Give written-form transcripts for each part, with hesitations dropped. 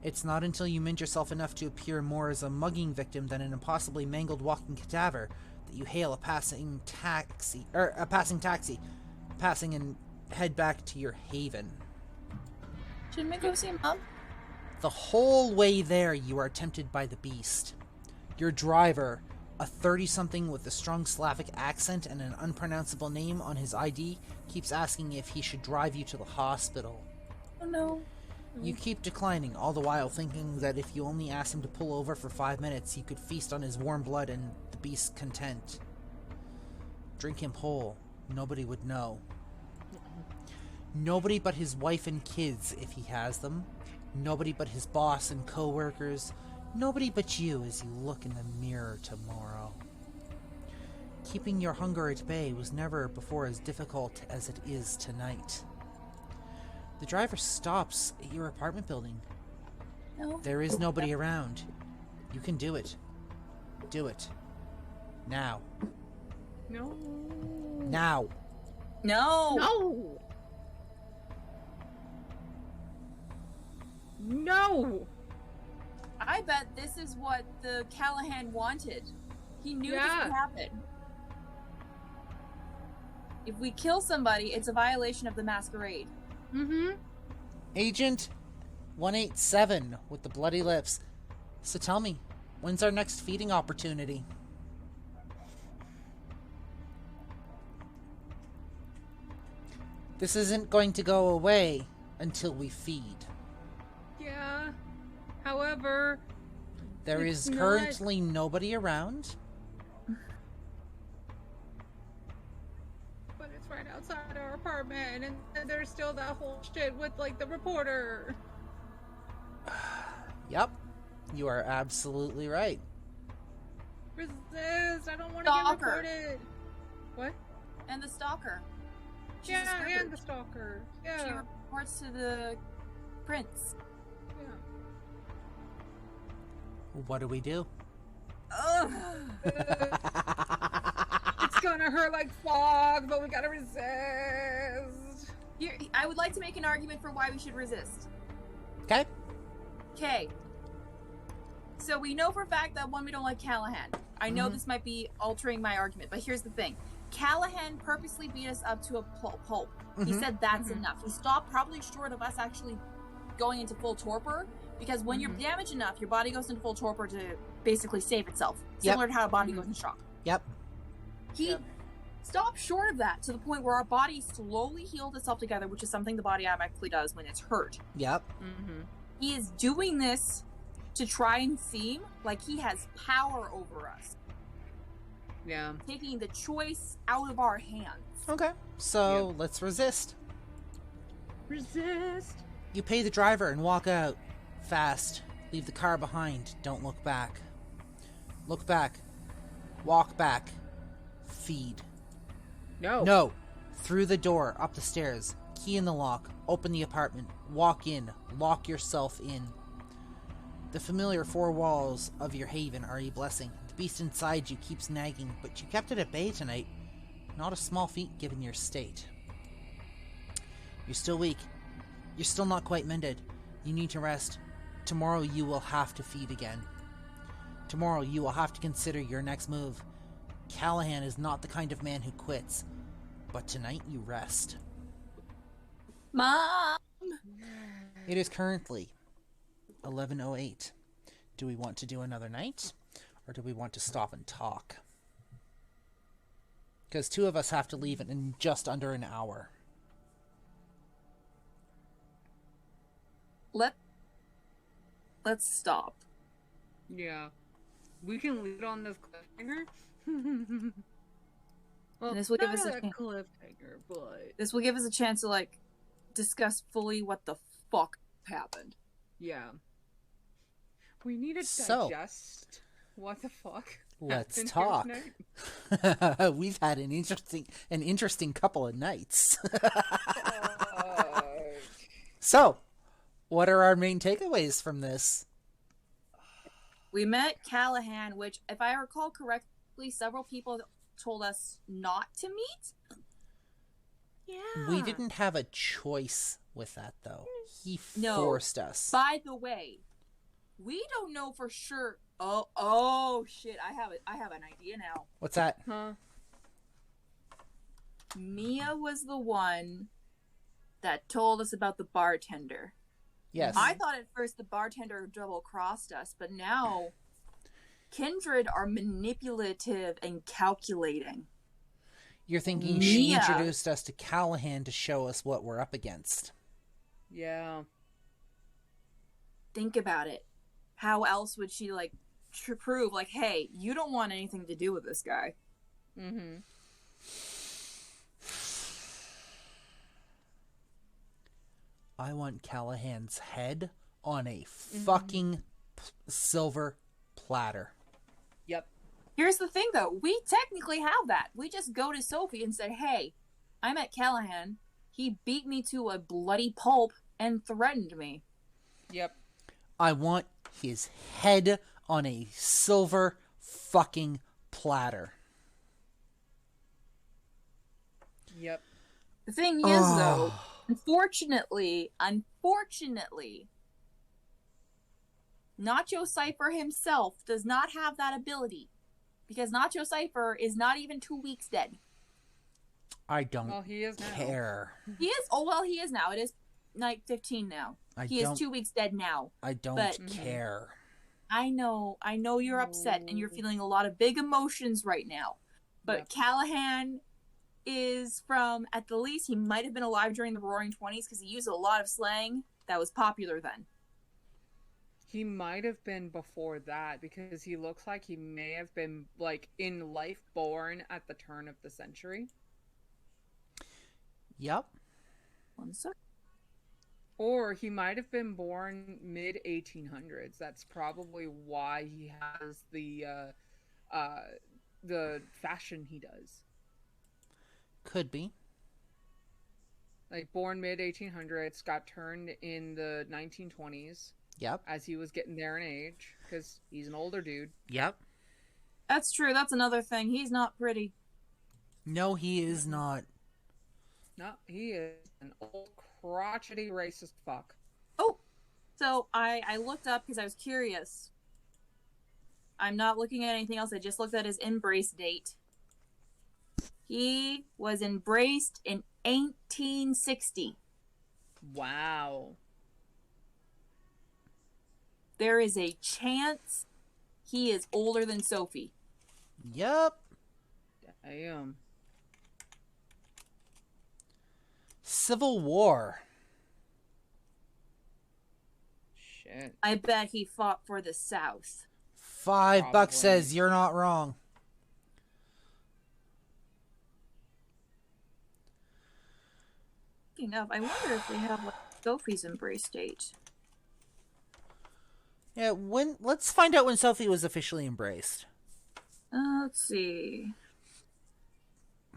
It's not until you mend yourself enough to appear more as a mugging victim than an impossibly mangled walking cadaver that you hail a passing taxi, passing and head back to your haven. Shouldn't we go see Mom? The whole way there, you are tempted by the beast. Your driver, a 30-something with a strong Slavic accent and an unpronounceable name on his ID, keeps asking if he should drive you to the hospital. Oh no. You keep declining, all the while thinking that if you only asked him to pull over for 5 minutes, you could feast on his warm blood and the beast's content. Drink him whole. Nobody would know. Nobody but his wife and kids, if he has them. Nobody but his boss and co-workers. Nobody but you as you look in the mirror tomorrow. Keeping your hunger at bay was never before as difficult as it is tonight. The driver stops at your apartment building. No. There is nobody around. You can do it. Do it. Now. No. Now. No. No. No. I bet this is what the Callahan wanted. He knew this would happen. If we kill somebody, it's a violation of the masquerade. Mm-hmm. Agent 187 with the bloody lips. So tell me, when's our next feeding opportunity? This isn't going to go away until we feed. Yeah. However, there is currently nobody around. But it's right outside our apartment, and there's still that whole shit with, like, the reporter. Yep. You are absolutely right. Resist! I don't want to get reported. What? And the stalker. She's yeah, and the stalker. Yeah. She reports to the prince. Yeah. What do we do? Ugh. It's gonna hurt like fog, but we gotta resist. I would like to make an argument for why we should resist. Okay. Okay. So we know for a fact that, one, we don't like Callahan. I know this might be altering my argument, but here's the thing. Callahan purposely beat us up to a pulp. He said that's enough. He stopped probably short of us actually going into full torpor, because when you're damaged enough, your body goes into full torpor to basically save itself. Similar to how a body goes into shock. Yep. He stopped short of that to the point where our body slowly healed itself together, which is something the body automatically does when it's hurt. Yep. He is doing this to try and seem like he has power over us. Yeah. Taking the choice out of our hands. Okay. So let's resist. Resist. You pay the driver and walk out. Fast. Leave the car behind. Don't look back. Look back. Walk back. Feed. No. No. Through the door. Up the stairs. Key in the lock. Open the apartment. Walk in. Lock yourself in. The familiar four walls of your haven are a blessing. The beast inside you keeps nagging, but you kept it at bay tonight. Not a small feat given your state. You're still weak. You're still not quite mended. You need to rest. Tomorrow you will have to feed again. Tomorrow you will have to consider your next move. Callahan is not the kind of man who quits. But tonight you rest. Mom! It is currently 11:08. Do we want to do another night? Or do we want to stop and talk? Because two of us have to leave in just under an hour. Let's stop. Yeah. We can leave it on this cliffhanger. Well, this will give not us a cliffhanger, but this will give us a chance to, like, discuss fully what the fuck happened. Yeah. We need to digest what the fuck. Let's talk. We've had an interesting couple of nights. So, what are our main takeaways from this? We met Callahan, which, if I recall correctly, several people told us not to meet. Yeah. We didn't have a choice with that, though. He forced us. By the way, we don't know for sure. Oh shit! I have an idea now. What's that? Huh? Mia was the one that told us about the bartender. Yes. I thought at first the bartender double-crossed us, but now Kindred are manipulative and calculating. You're thinking she introduced us to Callahan to show us what we're up against. Yeah. Think about it. How else would she, like, prove, like, hey, you don't want anything to do with this guy? Mm-hmm. I want Callahan's head on a fucking silver platter. Yep. Here's the thing, though. We technically have that. We just go to Sophie and said, hey, I met Callahan. He beat me to a bloody pulp and threatened me. Yep. I want his head on a silver fucking platter. Yep. The thing is, though, unfortunately, Nacho Cypher himself does not have that ability. Because Nacho Cypher is not even 2 weeks dead. I don't he is care. He is, he is now. It is night 15 now. He is 2 weeks dead now. I don't care. I know you're upset and you're feeling a lot of big emotions right now. But Callahan is from, at the least, he might have been alive during the Roaring 20s because he used a lot of slang that was popular then. He might have been before that because he looks like he may have been, like, in life born at the turn of the century. Yep. 1 sec. Or he might have been born mid-1800s. That's probably why he has the fashion he does. Could be. Like, born mid-1800s, got turned in the 1920s. Yep. As he was getting there in age, because he's an older dude. Yep. That's true. That's another thing. He's not pretty. No, he is not. No, he is an old crotchety racist fuck. Oh, so I looked up because I was curious. I'm not looking at anything else. I just looked at his embrace date. He was embraced in 1860. Wow. There is a chance he is older than Sophie. Yep. Damn. Civil War. Shit. I bet he fought for the South. $5 says you're not wrong. Speaking of, I wonder if they have like Sophie's embrace date. Yeah, let's find out when Sophie was officially embraced. Let's see.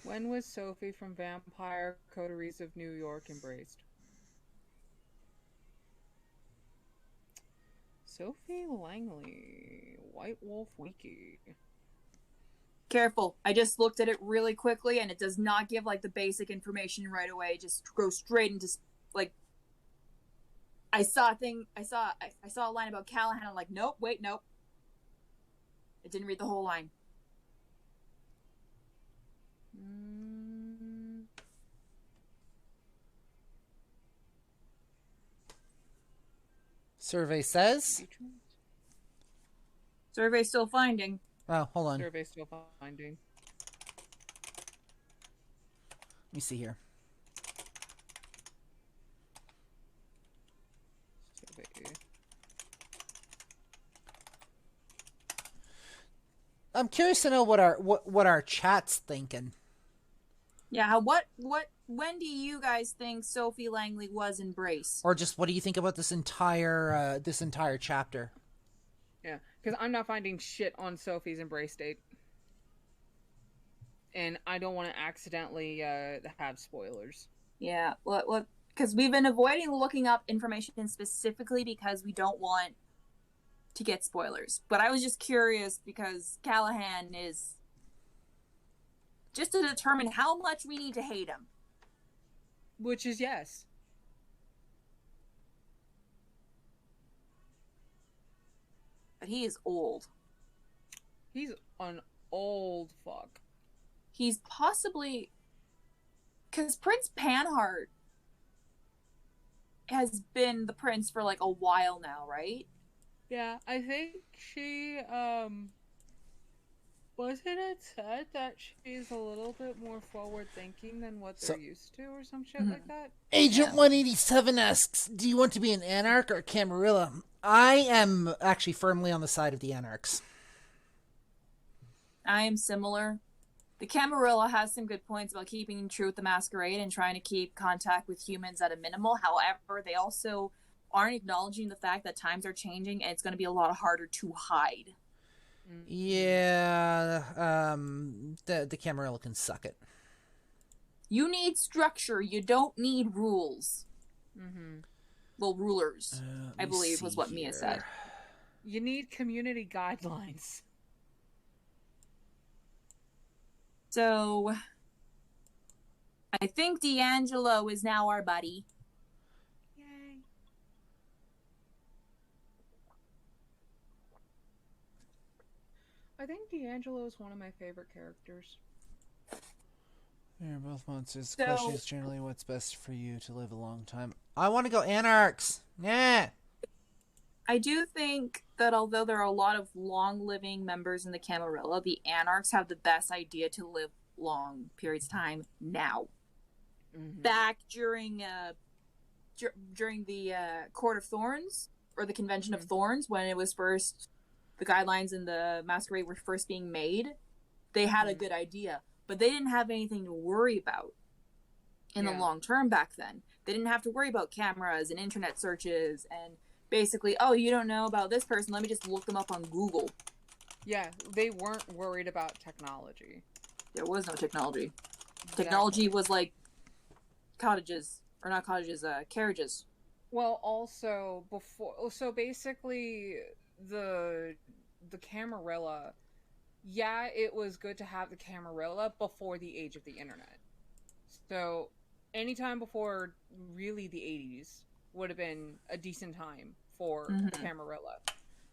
When was Sophie from Vampire Coteries of New York embraced? Sophie Langley, White Wolf Wiki. Careful. I just looked at it really quickly and it does not give like the basic information right away. It just goes straight into like I saw a line about Callahan. I'm like, nope, wait, nope. It didn't read the whole line. Survey says. Survey still finding. Oh, hold on. Survey still finding. Let me see here. I'm curious to know what our chat's thinking. Yeah, when do you guys think Sophie Langley was embraced? Or just what do you think about this entire chapter? Yeah, because I'm not finding shit on Sophie's embrace date. And I don't want to accidentally have spoilers. Yeah, look, because we've been avoiding looking up information specifically because we don't want to get spoilers. But I was just curious because Callahan is just to determine how much we need to hate him. Which is yes. but he is old. He's an old fuck. He's possibly... Because Prince Panhard has been the prince for like a while now, right? Yeah, I think she, wasn't it said that she's a little bit more forward-thinking than what they're used to or some shit like that? Agent 187 asks, do you want to be an Anarch or a Camarilla? I am actually firmly on the side of the Anarchs. I am similar. The Camarilla has some good points about keeping true with the Masquerade and trying to keep contact with humans at a minimal. However, they also aren't acknowledging the fact that times are changing and it's going to be a lot harder to hide. Yeah, the Camarilla can suck it. You need structure. You don't need rules. Well, rulers, I believe was what Mia said. You need community guidelines. So, I think D'Angelo is now our buddy. Yay. I think D'Angelo is one of my favorite characters. They're both monsters. The question is generally what's best for you to live a long time. I want to go Anarchs. Yeah. I do think that although there are a lot of long-living members in the Camarilla, the Anarchs have the best idea to live long periods of time now. Back during the Court of Thorns, or the Convention of Thorns, when it was first, the guidelines and the Masquerade were first being made, they had a good idea. But they didn't have anything to worry about in the long term back then. They didn't have to worry about cameras and internet searches and basically, oh, you don't know about this person, let me just look them up on Google. Yeah, they weren't worried about technology. There was no technology. Technology was like cottages, or not cottages, carriages. Well, also, so basically, the Camarilla, yeah, it was good to have the Camarilla before the age of the internet. So, anytime before really the 80s would have been a decent time for the Camarilla.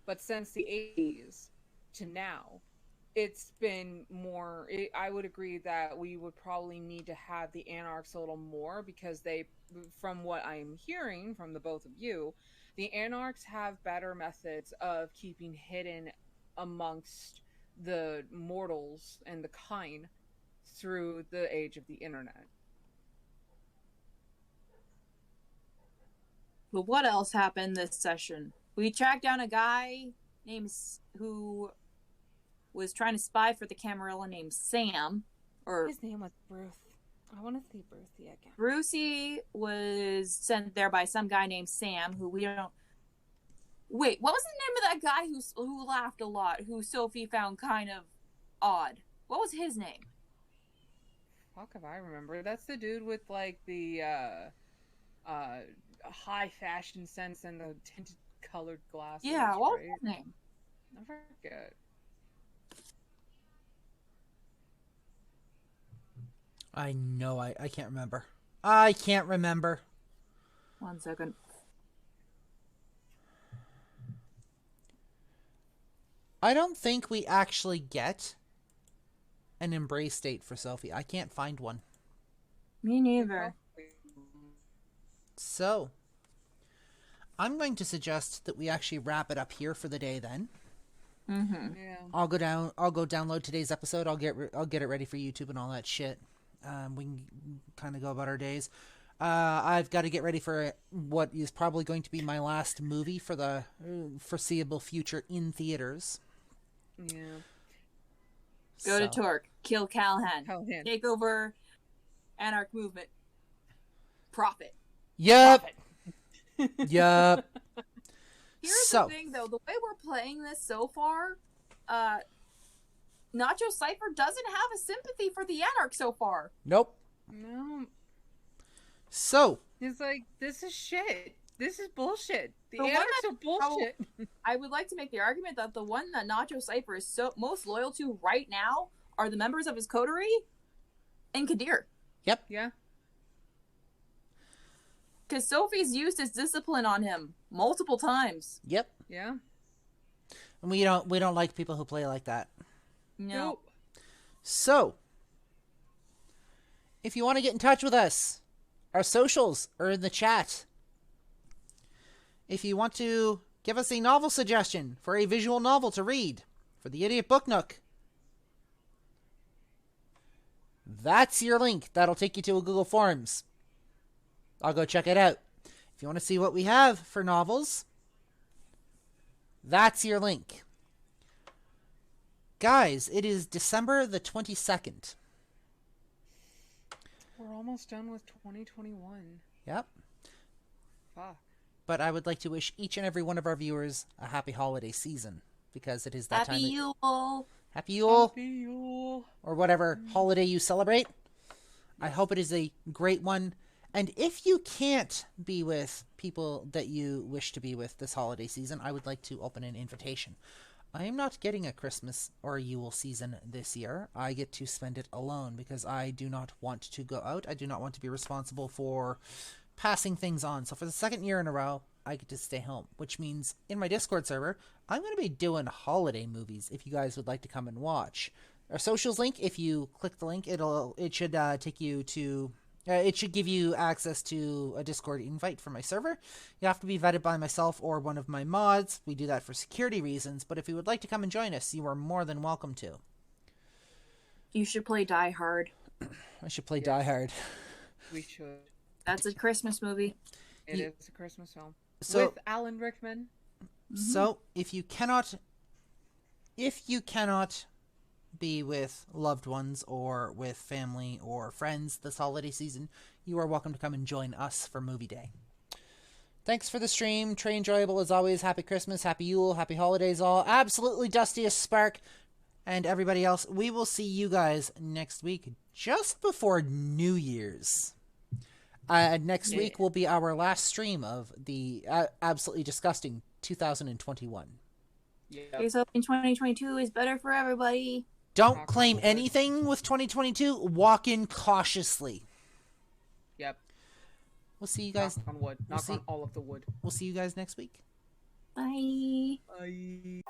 But since the 80s to now, it's been more... I would agree that we would probably need to have the Anarchs a little more because they, from what I'm hearing from the both of you, the Anarchs have better methods of keeping hidden amongst the mortals and the kind through the age of the internet. But what else happened this session? We tracked down a guy who was trying to spy for the Camarilla named Sam. Or his name was Bruce. I want to see Brucey again. Brucey was sent there by some guy named Sam, who we don't... Wait, what was the name of that guy who laughed a lot, who Sophie found kind of odd? What was his name? Fuck if I remember. That's the dude with, like, the, high fashion sense and the tinted colored glasses. Yeah, what was his name? I forget. I know, I can't remember. I can't remember. 1 second. I don't think we actually get an embrace date for Sophie. I can't find one. Me neither. So, I'm going to suggest that we actually wrap it up here for the day then. Yeah. I'll go download today's episode. I'll get it ready for YouTube and all that shit. We can kind of go about our days. I've got to get ready for what is probably going to be my last movie for the foreseeable future in theaters. Yeah. Go to Torque. Kill Callahan. Take over Anarch Movement. Profit. Yep. Yep. Here's the thing, though. The way we're playing this so far, Nacho Cypher doesn't have a sympathy for the Anarch so far. Nope. No. So. He's like, this is shit. This is bullshit. The Anarchs are bullshit. I would like to make the argument that the one that Nacho Cypher is most loyal to right now are the members of his coterie and Kadir. Yep. Yeah. Because Sophie's used his discipline on him multiple times. Yep. Yeah. And we don't like people who play like that. No. Nope. So, if you want to get in touch with us, our socials are in the chat. If you want to give us a novel suggestion for a visual novel to read for the Idiot Book Nook, that's your link. That'll take you to a Google Forms. I'll go check it out. If you want to see what we have for novels, that's your link. Guys, it is December the 22nd. We're almost done with 2021. Yep. Fuck. But I would like to wish each and every one of our viewers a happy holiday season, because it is that time. Happy Yule. Happy Yule. Happy Yule. Or whatever holiday you celebrate. I hope it is a great one. And if you can't be with people that you wish to be with this holiday season, I would like to open an invitation. I am not getting a Christmas or a Yule season this year. I get to spend it alone because I do not want to go out. I do not want to be responsible for passing things on. So for the second year in a row, I get to stay home, which means in my Discord server, I'm going to be doing holiday movies if you guys would like to come and watch. Our socials link, if you click the link, it should take you to... it should give you access to a Discord invite for my server. You have to be vetted by myself or one of my mods. We do that for security reasons, but if you would like to come and join us, you are more than welcome to. You should play Die Hard. I should play Die Hard. We should. That's a Christmas movie. It is a Christmas film. So, with Alan Rickman. So, if you cannot be with loved ones or with family or friends this holiday season, you are welcome to come and join us for movie day. Thanks for the stream. Trey enjoyable as always. Happy Christmas, happy Yule, happy holidays all. Absolutely dusty as Spark and everybody else. We will see you guys next week, just before New Year's. Next week will be our last stream of the absolutely disgusting 2021. Okay, so in 2022 is better for everybody. Don't claim anything with 2022. Walk in cautiously. Yep. We'll see you guys. Knock on wood. Knock on all of the wood. We'll see you guys next week. Bye. Bye.